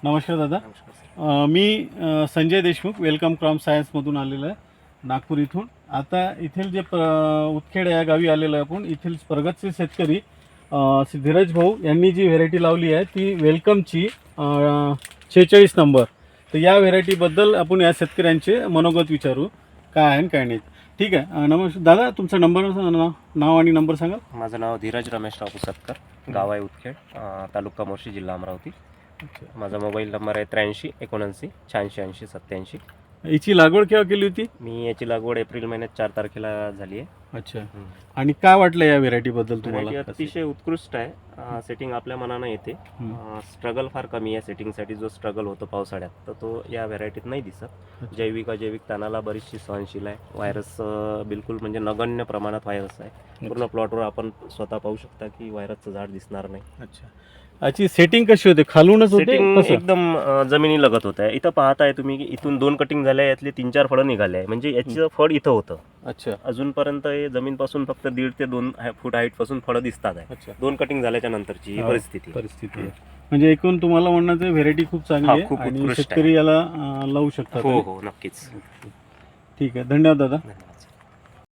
नमस्कार दादा. मी Sanjay Deshmukh welcome crop सायन्समधून आलेलो आहे नागपूर इथून. आता इथील जे उतखेड या गावी आलेलो आहे आपण. इथील प्रगतशील शेतकरी धीरज भाऊ यांनी जी व्हेरायटी लावली आहे ती वेलकमची 46 नंबर. तर या व्हेरायटीबद्दल आपण या शेतकऱ्यांचे मनोगत विचारू, काय आहे आणि काय नाही. ठीक आहे. नमस्कार दादा, तुमचा नाव आणि नंबर सांगा. माझं नाव धीरज रमेशराव पुसतकर, गाव आहे उतखेड, तालुका मोर्शी, जिल्हा अमरावती. माझा मोबाईल नंबर आहे 83 79 86 80 87. याची लागवड केव्हा केली होती? मी याची लागवड एप्रिल महिन्यात 4 तारखेला झाली आहे. अच्छा. आणि काय वाटलं या व्हेरायटीबद्दल तुम्हाला? व्हरायटी अतिशय उत्कृष्ट आहे. सेटिंग आपल्या मनानं येते. स्ट्रगल फार कमी आहे सेटिंगसाठी. जो स्ट्रगल होतो पावसाळ्यात तर तो या व्हरायटीत नाही दिसत. जैविक तानाला बरीचशी सहनशील आहे. व्हायरस बिलकुल म्हणजे नगण्य प्रमाणात व्हायरस आहे. पूर्ण प्लॉटवर आपण स्वतः पाहू शकता की व्हायरसचं झाड दिसणार नाही. अच्छा. याची सेटिंग कशी होते? खालूनच होते? सेटिंग कसं? एकदम जमिनी लगत होत आहे. इथं पाहताय तुम्ही की इथून 2 कटिंग झाल्या, यातले 3-4 फळं निघाले आहे. म्हणजे याचं फळ इथं होतं. अच्छा. अजूनपर्यंत हे जमीनपासून फक्त 1.5 ते 2 फूट हाईट पासून फळं दिसतात आहे. अच्छा. 2 कटिंग झाल्याच्या नंतरची ही परिस्थिती आहे. म्हणजे एकूण तुम्हाला म्हणण्याचं व्हेरायटी खूप चांगली आहे खूप आणि उत्कृष्ट शेतकरी याला लावू शकतात. हो नक्कीच. ठीक आहे. धन्यवाद दादा.